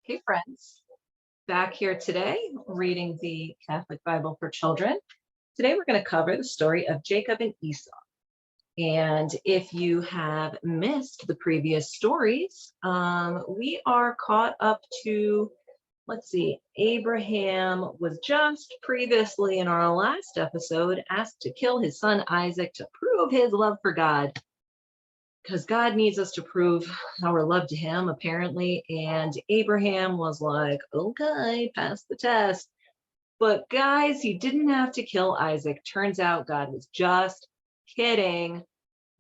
Hey, friends. Back here today, reading the Catholic Bible for Children. Today, we're going to cover the story of Jacob and Esau. And if you have missed the previous stories, we are caught up to, let's see, Abraham was just previously in our last episode asked to kill his son Isaac to prove his love for God, because God needs us to prove our love to him, apparently. And Abraham was like, okay, pass the test. But guys, he didn't have to kill Isaac. Turns out God was just kidding.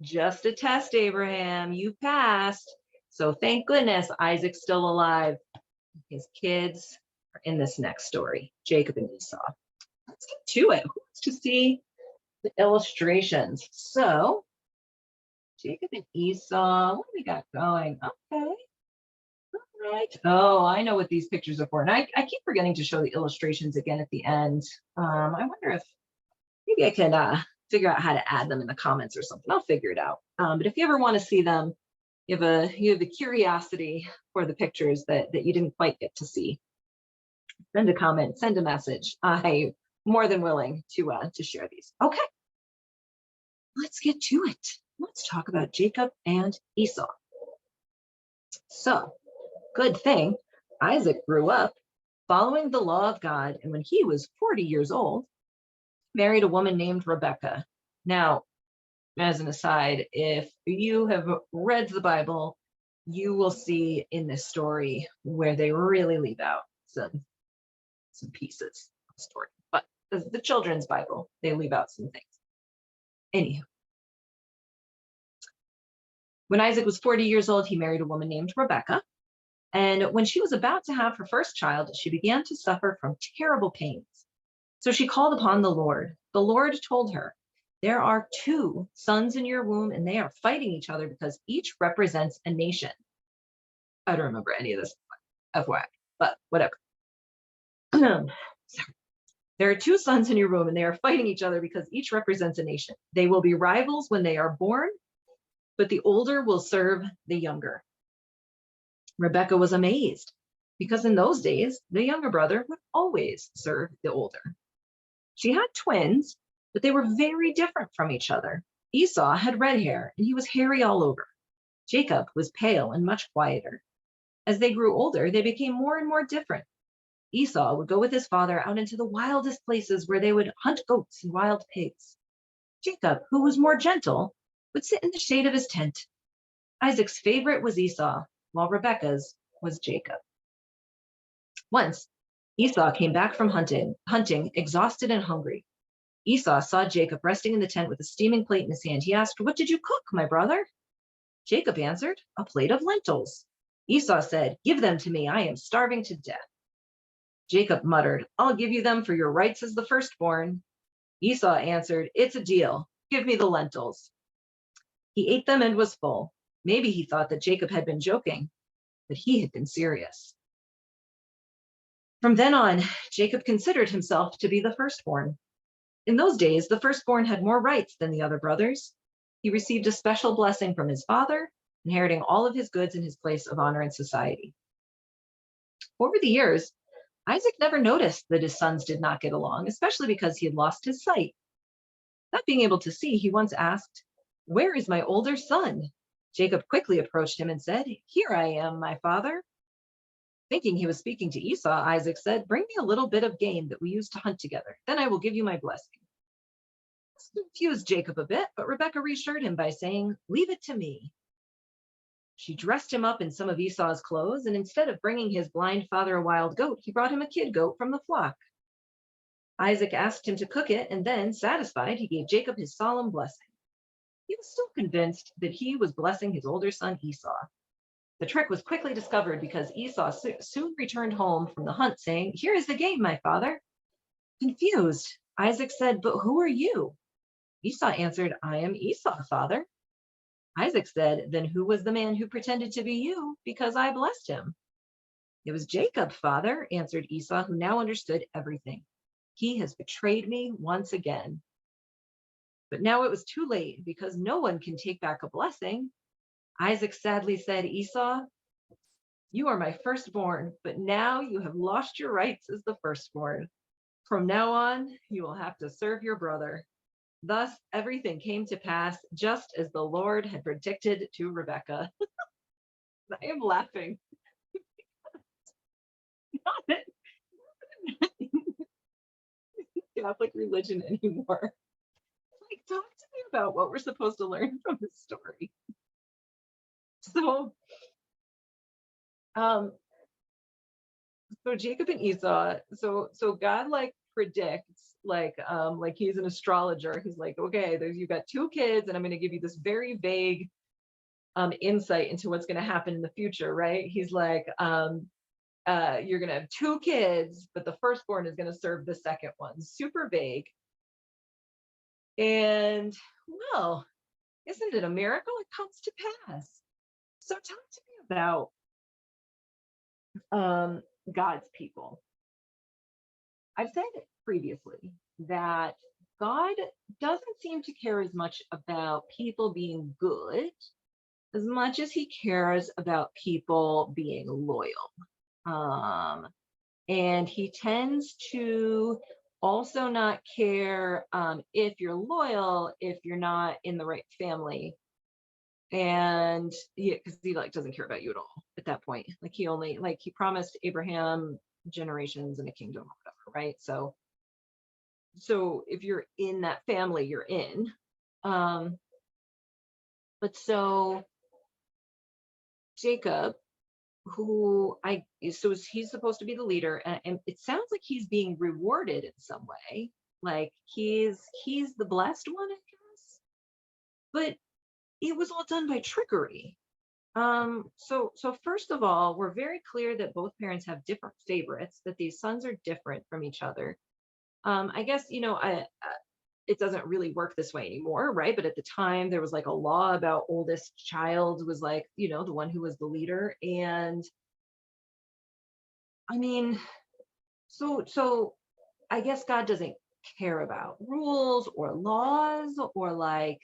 Just a test, Abraham. You passed. So thank goodness Isaac's still alive. His kids are in this next story, Jacob and Esau. Let's get to it. Who wants to see the illustrations? So Jacob and Esau, what do we got going? Okay. All right. Oh, I know what these pictures are for. And I keep forgetting to show the illustrations again at the end. I wonder if maybe I can figure out how to add them in the comments or something. I'll figure it out. But if you ever want to see them, you have a curiosity for the pictures that you didn't quite get to see, send a comment, send a message. I'm more than willing to share these. Okay. Let's get to it. Let's talk about Jacob and Esau. So, good thing Isaac grew up following the law of God, and when he was 40 years old, married a woman named Rebecca. Now, as an aside, if you have read the Bible, you will see in this story where they really leave out some pieces of the story. But the children's Bible, they leave out some things. Anywho. When Isaac was 40 years old, he married a woman named Rebecca. And when she was about to have her first child, she began to suffer from terrible pains. So she called upon the Lord. The Lord told her, "There are two sons in your womb, and they are fighting each other because each represents a nation." I don't remember any of this, FYI, but whatever. There are two sons in your womb, and they are fighting each other because each represents a nation. They will be rivals when they are born, but the older will serve the younger. Rebecca was amazed because in those days, the younger brother would always serve the older. She had twins, but they were very different from each other. Esau had red hair and he was hairy all over. Jacob was pale and much quieter. As they grew older, they became more and more different. Esau would go with his father out into the wildest places where they would hunt goats and wild pigs. Jacob, who was more gentle, would sit in the shade of his tent. Isaac's favorite was Esau, while Rebekah's was Jacob. Once, Esau came back from hunting, exhausted and hungry. Esau saw Jacob resting in the tent with a steaming plate in his hand. He asked, "What did you cook, my brother?" Jacob answered, "A plate of lentils." Esau said, "Give them to me. I am starving to death." Jacob muttered, "I'll give you them for your rights as the firstborn." Esau answered, "It's a deal. Give me the lentils." He ate them and was full. Maybe he thought that Jacob had been joking, but he had been serious. From then on, Jacob considered himself to be the firstborn. In those days, the firstborn had more rights than the other brothers. He received a special blessing from his father, inheriting all of his goods and his place of honor in society. Over the years, Isaac never noticed that his sons did not get along, especially because he had lost his sight. Not being able to see, he once asked, "Where is my older son?" Jacob quickly approached him and said, "Here I am, my father." Thinking he was speaking to Esau, Isaac said, "Bring me a little bit of game that we used to hunt together. Then I will give you my blessing." This confused Jacob a bit, but Rebekah reassured him by saying, "Leave it to me." She dressed him up in some of Esau's clothes, and instead of bringing his blind father a wild goat, he brought him a kid goat from the flock. Isaac asked him to cook it, and then, satisfied, he gave Jacob his solemn blessing. He was still convinced that he was blessing his older son Esau. The trick was quickly discovered because Esau soon returned home from the hunt saying, "Here is the game, my father." Confused, Isaac said, "But who are you?" Esau answered, "I am Esau, father." Isaac said, "Then who was the man who pretended to be you? Because I blessed him." "It was Jacob, father," answered Esau, who now understood everything. "He has betrayed me once again." But now it was too late because no one can take back a blessing. Isaac sadly said, "Esau, You are my firstborn, but now you have lost your rights as the firstborn. From now on, you will have to serve your brother. Thus, everything came to pass just as the Lord had predicted to Rebekah. I am laughing. Not Catholic religion anymore. Like, talk to me about what we're supposed to learn from this story. So, um, so Jacob and Esau. So God like predicts, like he's an astrologer. He's like, okay, there's you got two kids, and I'm going to give you this very vague insight into what's going to happen in the future, right? He's like, you're going to have two kids, but the firstborn is going to serve the second one. Super vague. And well, isn't it a miracle? It comes to pass. So talk to me about God's people. I've said previously that God doesn't seem to care as much about people being good as much as he cares about people being loyal. Um, and he tends to also not care if you're loyal if you're not in the right family. And yeah, because he like doesn't care about you at all at that point. Like he promised Abraham generations and a kingdom or whatever, right? So if you're in that family, you're in. Um, but so Jacob, so he's supposed to be the leader, and it sounds like he's being rewarded in some way. Like he's the blessed one, I guess. But it was all done by trickery. So first of all, we're very clear that both parents have different favorites, that these sons are different from each other. I guess, it doesn't really work this way anymore, right? But at the time, there was like a law about oldest child was like, the one who was the leader. And I mean, so I guess God doesn't care about rules or laws or like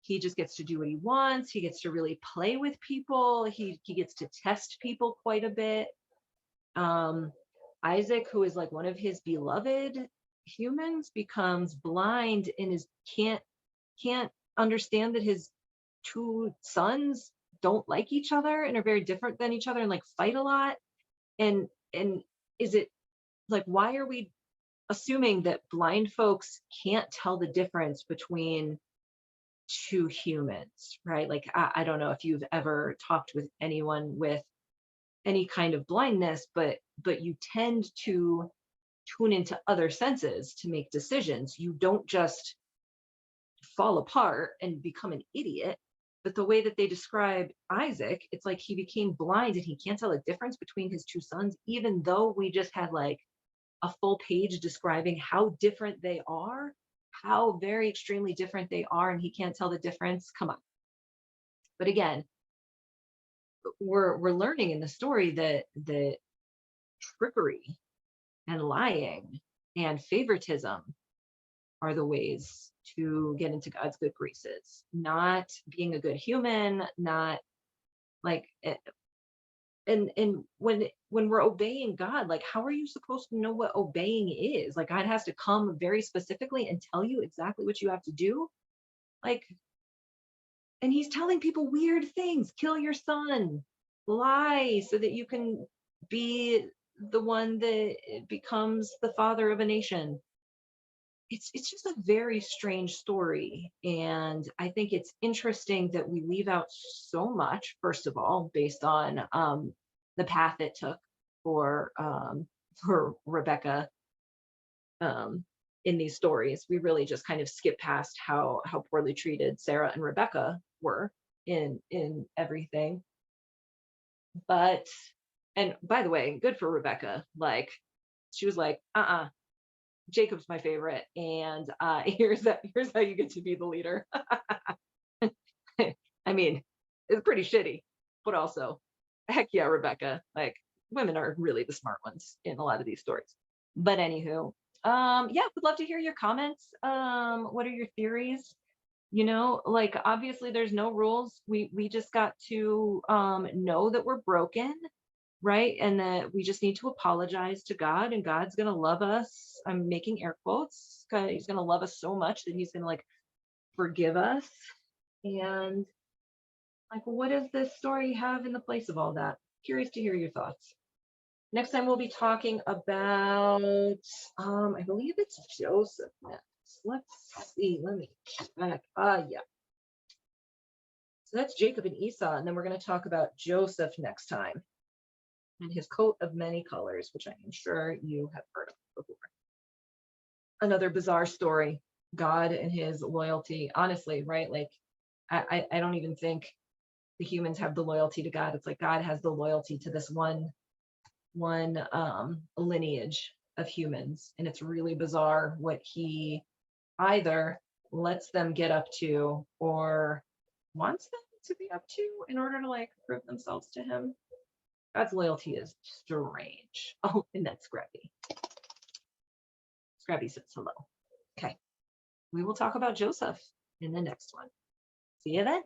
he just gets to do what he wants. He gets to really play with people. He gets to test people quite a bit. Um, Isaac, who is like one of his beloved humans, becomes blind and can't understand that his two sons don't like each other and are very different than each other and like fight a lot. And is it like why are we assuming that blind folks can't tell the difference between two humans, right? Like I don't know if you've ever talked with anyone with any kind of blindness, but you tend to tune into other senses to make decisions. You don't just fall apart and become an idiot. But the way that they describe Isaac, it's like he became blind and he can't tell the difference between his two sons, even though we just had like a full page describing how different they are, how very extremely different they are, and he can't tell the difference. Come on. But again, we're learning in the story that trickery and lying and favoritism are the ways to get into God's good graces, not being a good human, not like and when we're obeying God, like how are you supposed to know what obeying is? Like God has to come very specifically and tell you exactly what you have to do. Like, and he's telling people weird things, kill your son, lie so that you can be the one that becomes the father of a nation. It's just a very strange story, and I think it's interesting that we leave out so much, first of all, based on the path it took for Rebecca in these stories. We really just kind of skip past how poorly treated Sarah and Rebecca were in everything. But and by the way, good for Rebecca. Like she was like, Jacob's my favorite, and here's how you get to be the leader. I mean, it's pretty shitty, but also, heck yeah, Rebecca. Like women are really the smart ones in a lot of these stories. But anywho, yeah, would love to hear your comments. What are your theories? Like obviously there's no rules. We just got to know that we're broken right? And that we just need to apologize to God, and God's going to love us. I'm making air quotes. He's going to love us so much that he's going to like forgive us. And like, what does this story have in the place of all that? Curious to hear your thoughts. Next time we'll be talking about, I believe it's Joseph next. Let's see. Let me check. Yeah. So that's Jacob and Esau, and then we're going to talk about Joseph next time and his coat of many colors, which I am sure you have heard of before. Another bizarre story. God and his loyalty. Honestly, right? Like, I don't even think the humans have the loyalty to God. It's like God has the loyalty to this one lineage of humans, and it's really bizarre what he either lets them get up to or wants them to be up to in order to like prove themselves to him. God's loyalty is strange. Oh, and that's Scrappy. Scrappy says hello. Okay, we will talk about Joseph in the next one. See you then.